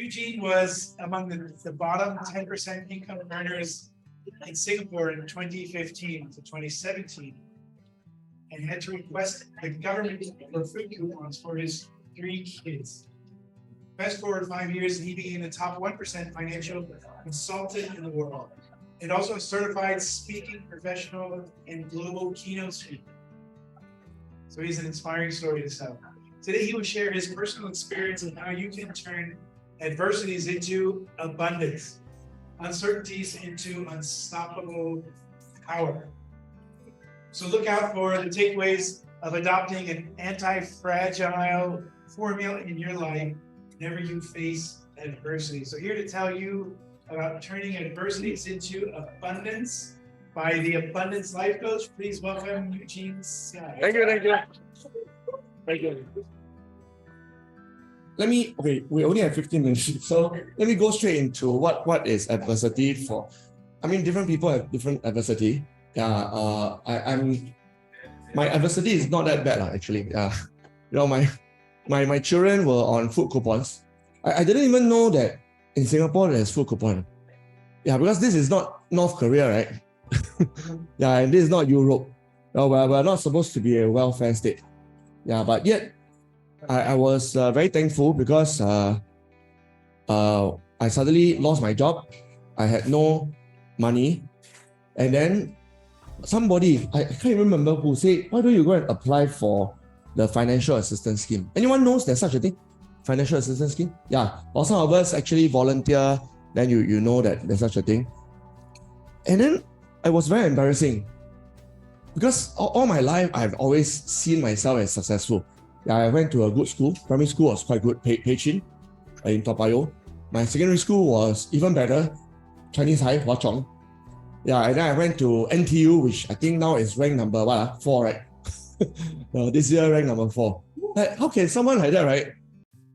Eugene was among the bottom 10% income earners in Singapore in 2015 to 2017 and had to request the government for food coupons for his 3 kids. Fast forward 5 years, and he became the top 1% financial consultant in the world, and also a certified speaking professional and global keynote speaker. So he's an inspiring story to tell. Today, he will share his personal experience and how you can turn adversities into abundance, uncertainties into unstoppable power. So look out for the takeaways of adopting an anti-fragile formula in your life whenever you face adversity. So here to tell you about turning adversities into abundance by the Abundance Life Coach, please welcome Eugene Seah. Thank you. We only have 15 minutes, so let me go straight into what is adversity for. I mean, different people have different adversity. My adversity is not that bad, actually. My children were on food coupons. I didn't even know that in Singapore there's food coupon. Because this is not North Korea, right? And this is not Europe. We're not supposed to be a welfare state. But yet I was very thankful because I suddenly lost my job. I had no money, and then somebody, I can't even remember who, said, why don't you go and apply for the financial assistance scheme? Anyone knows there's such a thing? Financial assistance scheme? Or some of us actually volunteer, then you know that there's such a thing. And then it was very embarrassing because all my life I've always seen myself as successful. I went to a good school. Primary school was quite good, Peichin in Toa Payoh. My secondary school was even better, Chinese High, Hwa Chong. And then I went to NTU, which I think now is ranked number 4, right? This year ranked number 4. Like, how can someone like that, right,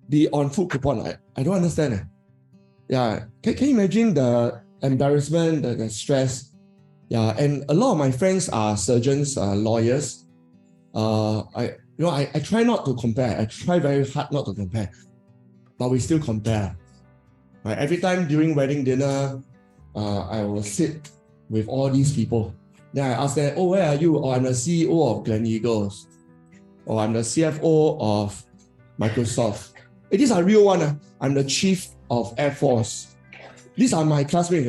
be on food coupon? I don't understand. Can you imagine the embarrassment, the stress? And a lot of my friends are surgeons, lawyers. I try not to compare. I try very hard not to compare, but we still compare. Right? Every time during wedding dinner, I will sit with all these people. Then I ask them, oh, where are you? Oh, I'm the CEO of Gleneagles. Or I'm the CFO of Microsoft. These are real one. I'm the Chief of Air Force. These are my classmates,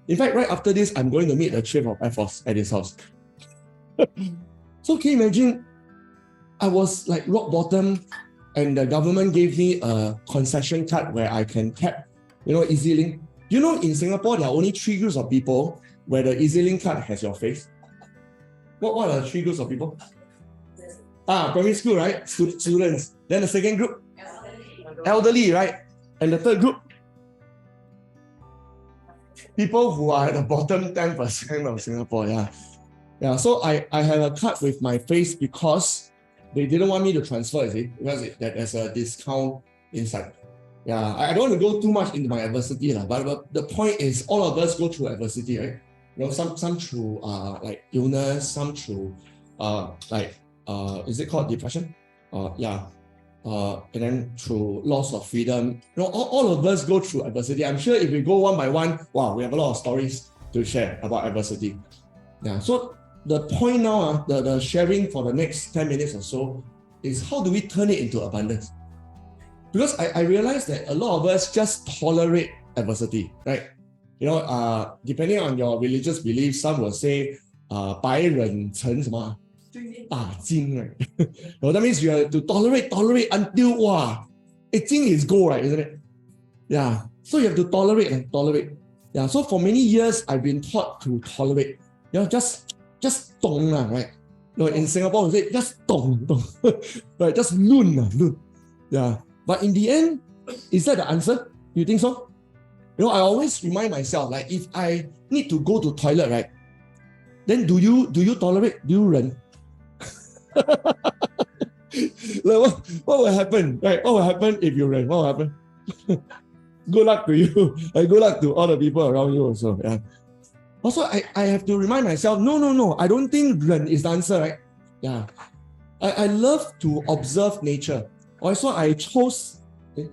In fact, right after this, I'm going to meet the Chief of Air Force at his house. So can you imagine, I was like rock bottom, and the government gave me a concession card where I can tap, EasyLink. In Singapore, there are only 3 groups of people where the EasyLink card has your face. What are the 3 groups of people? Primary school, right? Students. Then the second group? Elderly, right? And the third group? People who are at the bottom 10% of Singapore, So I have a card with my face because they didn't want me to transfer, because there's a discount inside. I don't want to go too much into my adversity, but the point is all of us go through adversity, right? Some through like illness, some through is it called depression? And then through loss of freedom. All of us go through adversity. I'm sure if we go one by one, wow, we have a lot of stories to share about adversity. So the point now, the sharing for the next 10 minutes or so is how do we turn it into abundance? Because I realize that a lot of us just tolerate adversity, right? Depending on your religious beliefs, some will say, 白忍成什么大金, right? That means you have to tolerate until, wow, 金 is gold, right? Isn't it? So you have to tolerate. So for many years, I've been taught to tolerate. Just 懂 right? In Singapore, we say just 懂 right? Just 论. But in the end, is that the answer? You think so? I always remind myself, like, if I need to go to toilet, right? Then do you tolerate? Do you run? Like, what will happen? Right? What will happen if you run? What will happen? Good luck to you. Good luck to all the people around you also. Also, I have to remind myself, no. I don't think run is the answer, right? I love to observe nature. Also, I chose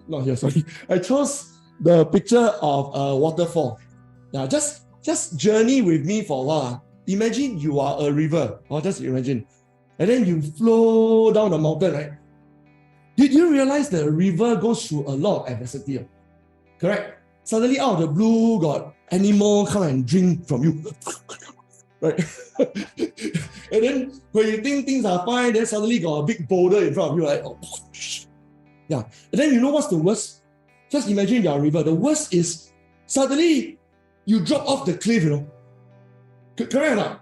not here, sorry. I chose the picture of a waterfall. Yeah, just journey with me for a while. Imagine you are a river, or just imagine. And then you flow down the mountain, right? Did you realize the river goes through a lot of adversity? Correct? Suddenly out of the blue, got animal come and drink from you. Right? And then when you think things are fine, then suddenly got a big boulder in front of you, like, oh, yeah. And then you know what's the worst? Just imagine you're a river. The worst is suddenly you drop off the cliff, Correct or not?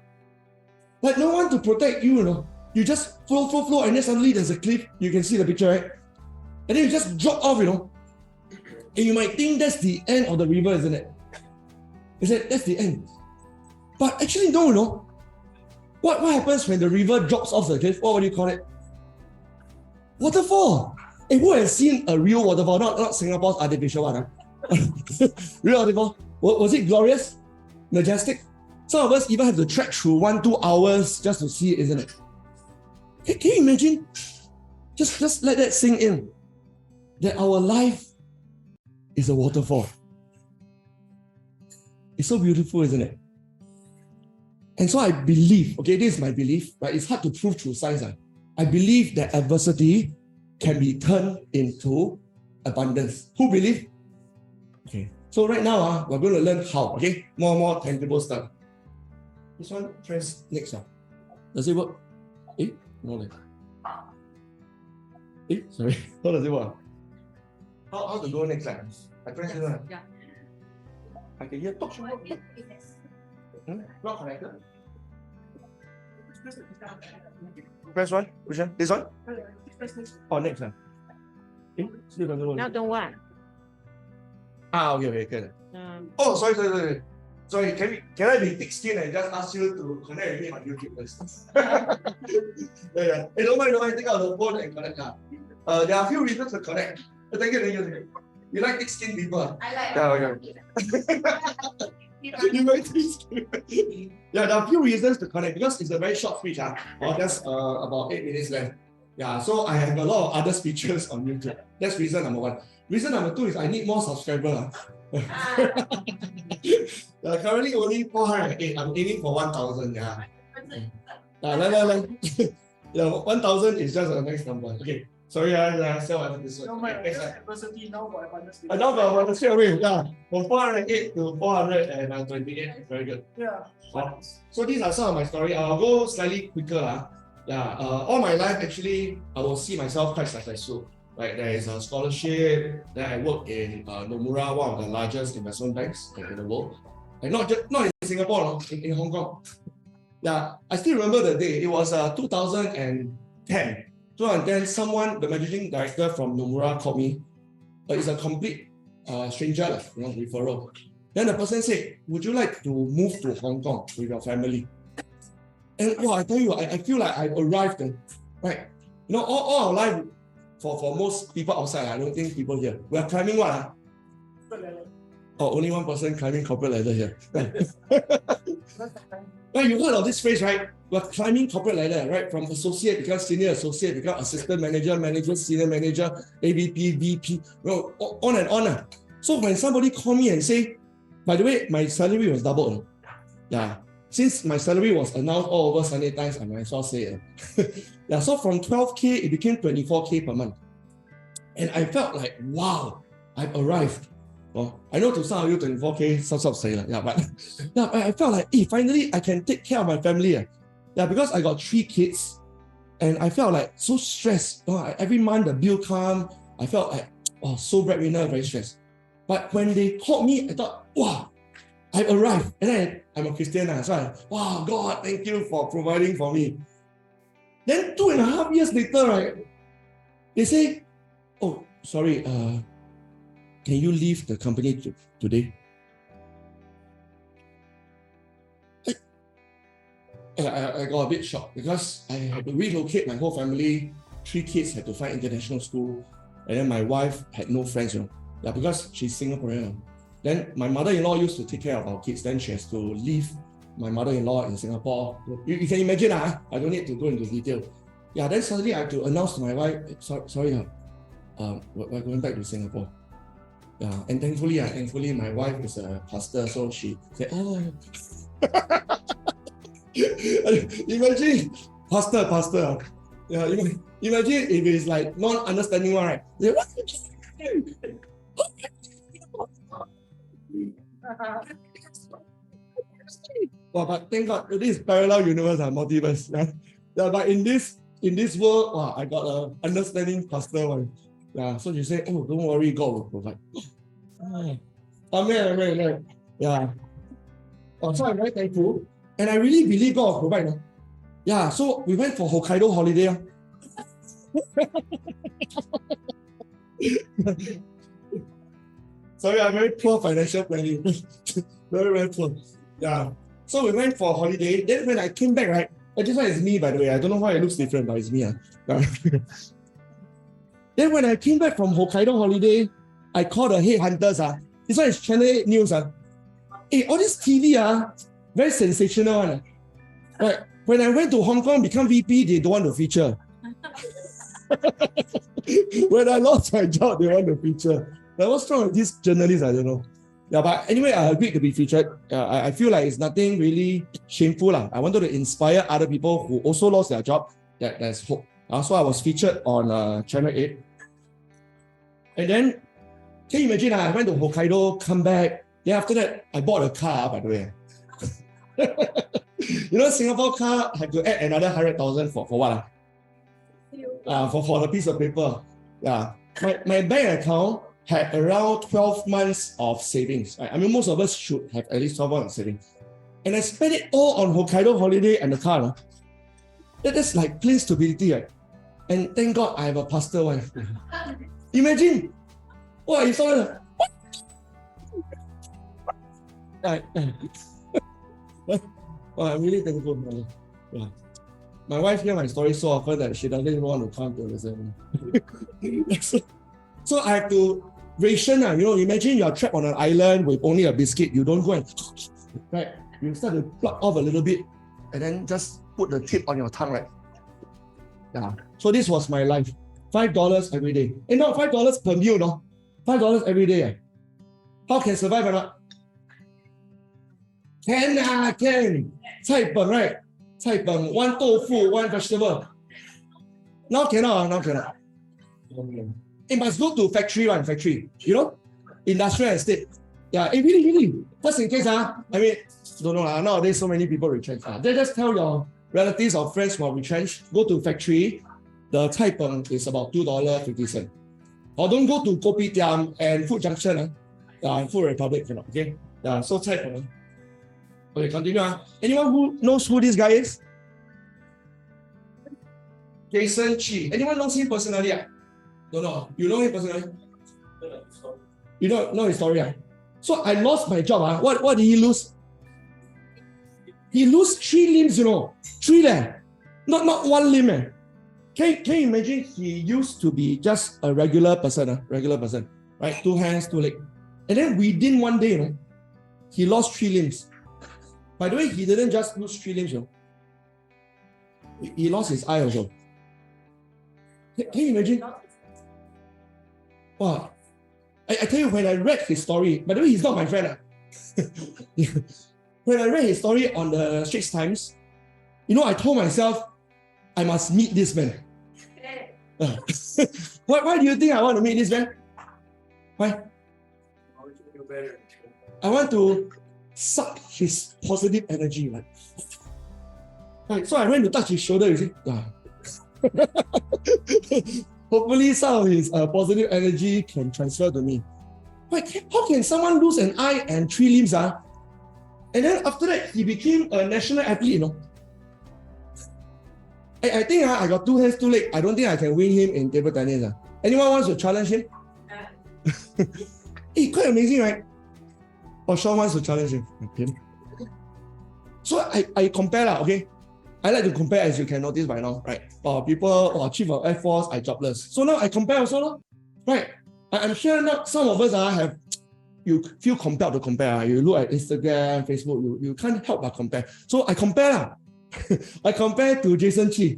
Like no one to protect you, You just flow, and then suddenly there's a cliff. You can see the picture, right? And then you just drop off, And you might think that's the end of the river, isn't it? That's the end. But actually, no. What happens when the river drops off the cliff? What do you call it? Waterfall. And who has seen a real waterfall? Not Singapore's artificial one. Real waterfall. Was it glorious? Majestic? Some of us even have to trek through 1-2 hours just to see it, isn't it? Can you imagine? Just let that sink in. That our life is a waterfall. It's so beautiful, isn't it? And so I believe, this is my belief, but it's hard to prove through science. I believe that adversity can be turned into abundance. Who believe? Okay. So right now, we're going to learn how, More tangible stuff. This one, press next. Does it work? No. Sorry. How does it work? How to go next time? I press this one. Yeah. I can hear talk. Not connected. Press one. Which one? This one? Oh, next one. Still doesn't work. Now don't want. Okay, good. Oh, sorry. Sorry, can I be thick-skinned and just ask you to connect with me on YouTube first? Yeah. Hey, don't mind, take out the phone and connect. There are a few reasons to connect. Thank you. You like thick-skinned people? I like. Okay. You like thick-skinned. Yeah, there are a few reasons to connect because it's a very short speech. Just about 8 minutes left. Yeah, so I have a lot of other speeches on YouTube. That's reason number 1. Reason number 2 is I need more subscribers. Currently only 408. I'm aiming for 1,000. Yeah. Yeah, 1,000 is just a nice number. Okay. Sorry, I sell this one. No, my adversity now got abundance. I now got abundance straight away. Yeah. From 408 to 428. Very good. Yeah. So these are some of my story. I'll go slightly quicker. All my life actually, I will see myself quite successful. Like there is a scholarship. Then I work in Nomura, one of the largest investment banks in the world. And not in Singapore, in Hong Kong. Yeah, I still remember the day. It was 2010. 2010, the managing director from Nomura called me. It's a complete stranger, referral. Then the person said, "Would you like to move to Hong Kong with your family?" And I tell you, I feel like I've arrived. Right? All our life, for most people outside, I don't think people here. We are climbing what? Only one person climbing corporate ladder here. Right, you heard of this phrase, right? We're climbing corporate ladder, right? From associate, become senior associate, become assistant manager, senior manager, AVP, VP, on and on. So when somebody call me and say, by the way, my salary was doubled. Yeah. Since my salary was announced all over Sunday Times, I might as well say it. Yeah, so from 12K, it became 24K per month. And I felt like, wow, I've arrived. Well, I know to some of you 24K, some say that. But I felt like, finally I can take care of my family. Yeah, because I got 3 kids and I felt like so stressed. Every month the bill come, I felt like, so breadwinner, very stressed. But when they called me, I thought, wow, I've arrived. And then I'm a Christian, so wow, God, thank you for providing for me. Then 2.5 years later, right, they say, oh, sorry, can you leave the company today? I got a bit shocked because I had to relocate my whole family. 3 kids had to find international school. And then my wife had no friends, Yeah, because she's Singaporean. Then my mother-in-law used to take care of our kids. Then she has to leave my mother-in-law in Singapore. You can imagine, I don't need to go into detail. Yeah, then suddenly I have to announce to my wife, sorry, we're going back to Singapore. Yeah, and thankfully my wife is a pastor, so she said, oh, imagine, pastor. Yeah, imagine if it's like non-understanding one, right? Well, but thank God, this is parallel universe, multiverse. Yeah, but in this world, wow, I got an understanding pastor one. Yeah, so you say, oh, don't worry, God will provide. Amen. Yeah. So I'm very thankful, and I really believe God will provide. No? Yeah, so we went for Hokkaido holiday. Sorry, I'm very poor financial planning. very poor. Yeah. So we went for a holiday. Then when I came back, right? This one is me, by the way. I don't know why it looks different, but it's me. Then when I came back from Hokkaido holiday, I called the headhunters. This one is Channel 8 News. Hey, all this TV, very sensational one. Right. When I went to Hong Kong, become VP, they don't want to feature. When I lost my job, they want to feature. But what's wrong with these journalists? I don't know. Yeah, but anyway, I agreed to be featured. I feel like it's nothing really shameful. I wanted to inspire other people who also lost their job that there's hope. So I was featured on Channel 8. And then, can you imagine, I went to Hokkaido, come back. Then after that, I bought a car, by the way. Singapore car had to add another 100,000 for what? For the piece of paper. Yeah. My bank account had around 12 months of savings. Right? I mean, most of us should have at least 12 months of savings. And I spent it all on Hokkaido holiday and the car. No? That's like plain stupidity, right? And thank God I have a pastor wife. Imagine. What you saw? I'm really thankful. Yeah. My wife hears my story so often that she doesn't even want to come to listen. So I have to ration. Imagine you're trapped on an island with only a biscuit. You don't go and, right? You start to pluck off a little bit and then just put the tip on your tongue, right? Yeah. So this was my life. $5 every day. Not $5 per meal, no? $5 every day. How can survive or not? Can. Cai peng, right? Cai peng, one tofu, one vegetable. Now cannot. It must go to factory. Industrial estate. Yeah, really. Just in case, I mean, don't know, nowadays so many people retrench. They just tell your relatives or friends who are retrenched, go to factory, the cai peng is about $2.50. Or don't go to Kopitiam and Food Junction, Food Republic, okay? Yeah, so cai peng. Okay, continue. Anyone who knows who this guy is? Jason Chi. Anyone knows him personally? Don't know. You know him personally? You don't know his story? So I lost my job. What did he lose? He lost 3 limbs, 3 Not one limb. Can you imagine? He used to be just a regular person, right? 2 hands, 2 legs. And then within one day, he lost 3 limbs. By the way, he didn't just lose 3 limbs. He lost his eye also. Can you imagine? Wow. I tell you, when I read his story, by the way, he's not my friend. When I read his story on the Straits Times, I told myself, I must meet this man. Why do you think I want to meet this man? Why? I want to suck his positive energy. Right. So I went to touch his shoulder, you see. Hopefully some of his positive energy can transfer to me. Wait, how can someone lose an eye and 3 limbs? And then after that, he became a national athlete, I think I got 2 hands, 2 legs. I don't think I can win him in table tennis. Anyone wants to challenge him? Quite amazing, right? Or Sean wants to challenge him. Okay. So I compare, okay? I like to compare, as you can notice by now, right? People, chief of Air Force, I jobless. So now I compare also, right? I'm sure not some of us you feel compelled to compare. You look at Instagram, Facebook, you can't help but compare. So I compare. I compare to Jason Chi.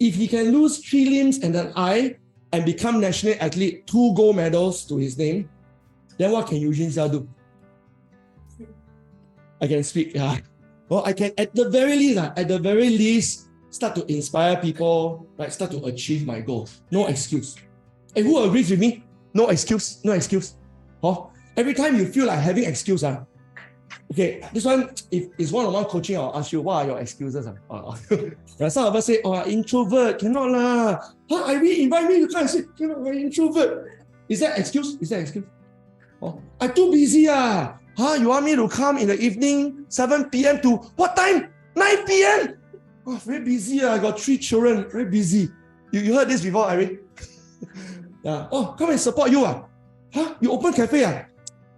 If he can lose 3 limbs and an eye, and become national athlete, 2 gold medals to his name, then what can Eugene Seah do? I can speak. Well, I can at the very least, start to inspire people, right? Start to achieve my goals. No excuse. And who agrees with me? No excuse. Every time you feel like having excuse, okay, this one, if it's one-on-one coaching, I'll ask you, what are your excuses? Some of us say, oh, introvert, cannot lah. I really invite me, you can't say, cannot, I'm introvert. Is that excuse? Oh, I'm too busy. You want me to come in the evening, 7 p.m. to what time? 9 p.m. Oh, very busy. I got 3 children, very busy. You heard this before, Irene? Yeah. Oh, come and support you. You open cafe?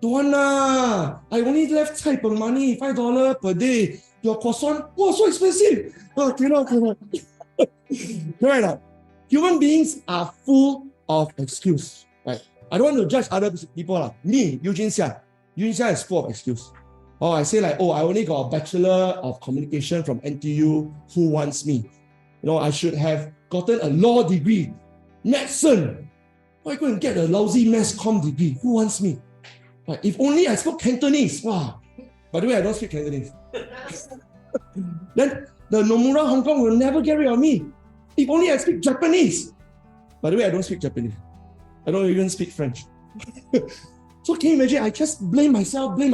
Don't want lah. I only left Cai Peng money, $5 per day. Your croissant, wow, so expensive. Oh, cannot. Right. Human beings are full of excuse. Right? I don't want to judge other people. Me, Eugene Seah. Eugene Seah is full of excuse. Or I say like, oh, I only got a Bachelor of Communication from NTU. Who wants me? I should have gotten a law degree. Medicine. Why go and get a lousy mass comm degree? Who wants me? If only I spoke Cantonese. Wow. By the way, I don't speak Cantonese. Then the Nomura Hong Kong will never get rid of me. If only I speak Japanese. By the way, I don't speak Japanese. I don't even speak French. So can you imagine? I just blame myself. And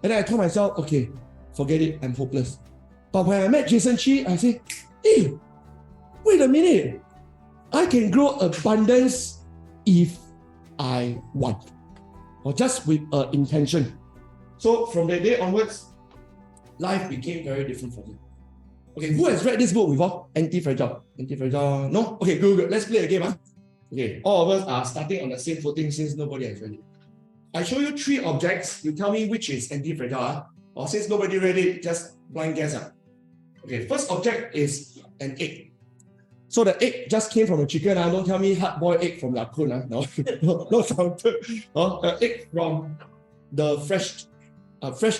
then I told myself, okay, forget it, I'm hopeless. But when I met Jason Chi, I said, hey, wait a minute. I can grow abundance if I want. Or just with intention. So from that day onwards, life became very different for me. Okay, who has read this book before? Anti-Fragile. No? Okay, good. Let's play a game. Okay, all of us are starting on the same footing since nobody has read it. I show you 3 objects. You tell me which is anti-fragile. Or since nobody read it, just blind guess. Okay, first object is an egg. So the egg just came from a chicken. Don't tell me hard-boiled egg from Yakun. No counted. Egg from the fresh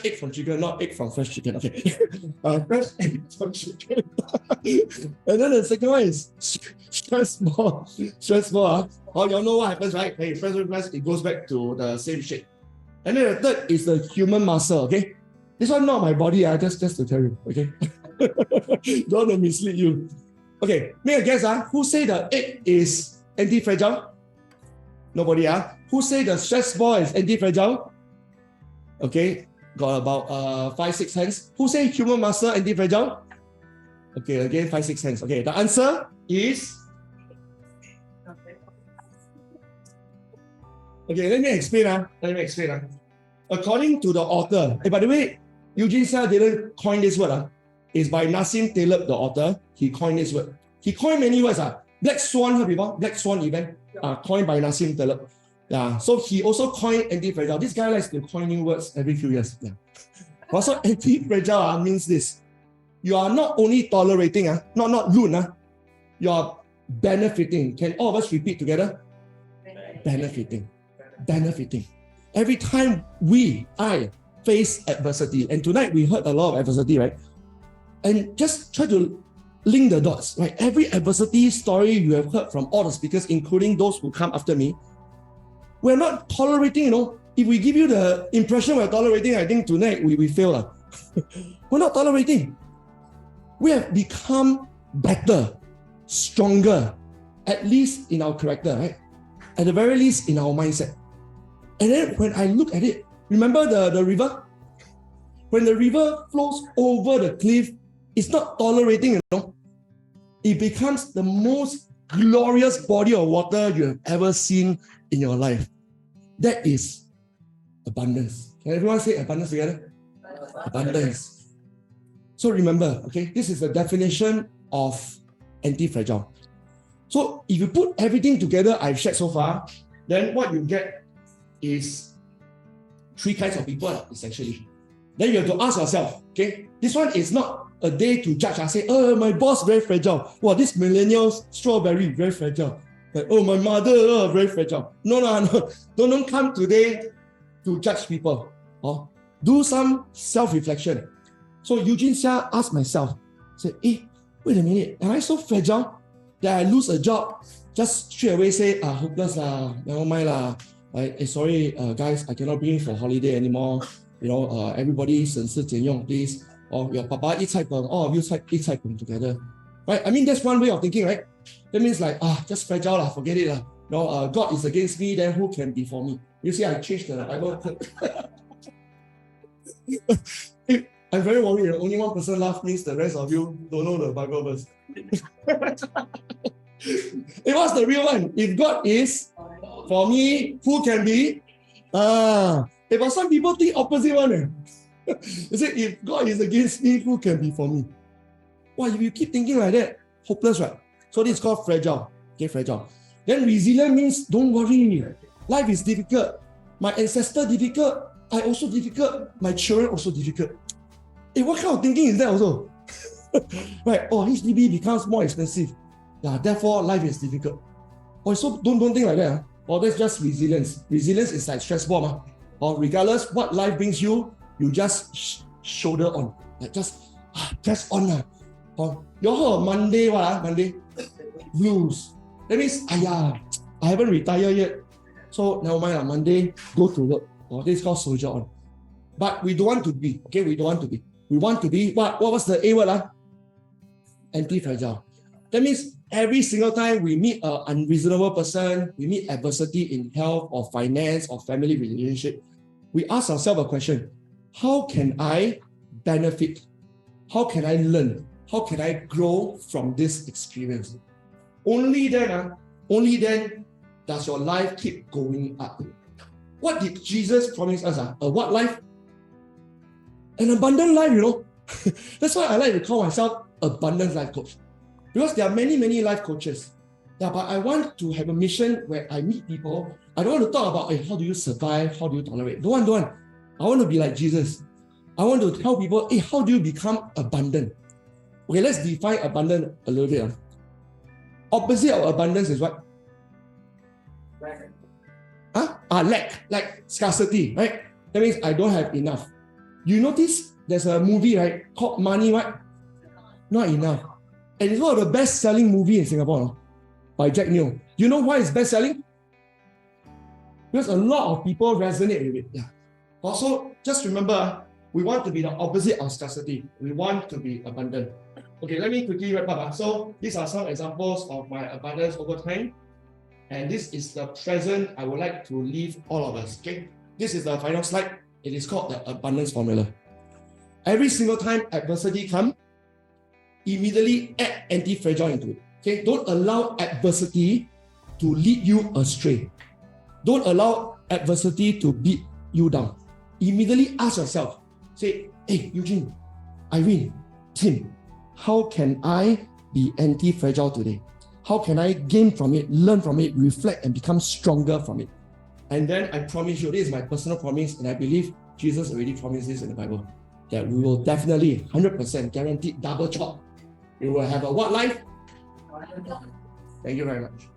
egg from chicken, not egg from fresh chicken. Okay, fresh egg from chicken. And then the second one is stress ball. Oh, you know what happens, right? Hey, press, it goes back to the same shape. And then the third is the human muscle. Okay, this one not my body. Just to tell you. Okay, don't want to mislead you. Okay, make a guess. Who say the egg is anti-fragile? Nobody. Who say the stress ball is anti-fragile? Okay, got about 5-6 hands. Who say human muscle anti-fragile? Okay, again 5-6 hands. Okay, the answer is. Okay, let me explain. According to the author, by the way, Eugene Seah didn't coin this word. It's by Nassim Taleb, the author. He coined this word. He coined many words. Black Swan, heard before? Black Swan event, coined by Nassim Taleb. Yeah, so he also coined anti-fragile. This guy likes to coin new words every few years. Yeah. Also, anti-fragile means this. You are not only tolerating, not loon, you are benefiting. Can all of us repeat together? Benefiting. Every time I face adversity, and tonight we heard a lot of adversity, right? And just try to link the dots, right? Every adversity story you have heard from all the speakers, including those who come after me, we're not tolerating, If we give you the impression we're tolerating, I think tonight we fail. We're not tolerating. We have become better, stronger, at least in our character, right? At the very least in our mindset. And then when I look at it, remember the river? When the river flows over the cliff, it's not tolerating, It becomes the most glorious body of water you have ever seen in your life. That is abundance. Can everyone say abundance together? Abundance. So remember, okay, this is the definition of anti-fragile. So if you put everything together I've shared so far, then what you get is 3 kinds of people, essentially. Then you have to ask yourself, okay, this one is not a day to judge. I say, oh, my boss very fragile. Wow, this millennial strawberry very fragile. Like, oh, my mother very fragile. No. Don't come today to judge people. Do some self-reflection. So Eugene Seah asked myself, said, hey, wait a minute, am I so fragile? that I lose a job, just straight away say, hopeless lah, never mind lah. Sorry, guys, I cannot bring you for holiday anymore. Everybody 省吃俭用, please. Or your papa eat 菜饭, all of you eat 菜饭 together. Right? I mean, that's one way of thinking, right? That means like, just fragile lah, forget it lah. God is against me, then who can be for me? You see, I changed the Bible. I'm very worried. Only one person laughed means the rest of you don't know the Bible verse. It was the real one. If God is for me, who can be? But some people think opposite one. You say, if God is against me, who can be for me? Well, if you keep thinking like that, hopeless, right? So this is called fragile. Okay, fragile. Then resilient means don't worry. Life is difficult. My ancestor difficult. I also difficult. My children also difficult. What kind of thinking is that also? Right? HDB becomes more expensive. Yeah, therefore life is difficult. So don't think like that. That's just resilience. Resilience is like stress ball. Regardless what life brings you, you just shoulder on. Like just press on. You heard of Monday, Monday? Blues. That means, I haven't retired yet. So never mind, Monday, go to work. This is called soldier on. But we don't want to be. Okay, we don't want to be. We want to be, what was the A word? Anti-fragile. That means every single time we meet an unreasonable person, we meet adversity in health or finance or family relationship, we ask ourselves a question: how can I benefit? How can I learn? How can I grow from this experience? Only then does your life keep going up. What did Jesus promise us? A what life? An abundant life, That's why I like to call myself abundant life coach. Because there are many, many life coaches. Yeah, but I want to have a mission where I meet people. I don't want to talk about, how do you survive? How do you tolerate? Don't want. I want to be like Jesus. I want to tell people, how do you become abundant? Okay, let's define abundant a little bit. Opposite of abundance is what? Lack, like scarcity, right? That means I don't have enough. You notice there's a movie, right, called Money, what? Not Enough. And it's one of the best-selling movies in Singapore, by Jack Neo. You know why it's best-selling? Because a lot of people resonate with it. Yeah. Also, just remember, we want to be the opposite of scarcity. We want to be abundant. Okay, let me quickly wrap up. So these are some examples of my abundance over time. And this is the present I would like to leave all of us. Okay, this is the final slide. It is called the abundance formula. Every single time adversity comes, immediately add anti-fragile into it. Okay, don't allow adversity to lead you astray. Don't allow adversity to beat you down. Immediately ask yourself, say, hey, Eugene, Irene, Tim, how can I be anti-fragile today? How can I gain from it, learn from it, reflect, and become stronger from it? And then I promise you, this is my personal promise, and I believe Jesus already promised this in the Bible, that we will definitely, 100% guaranteed double chop. We will have a what life? Thank you very much.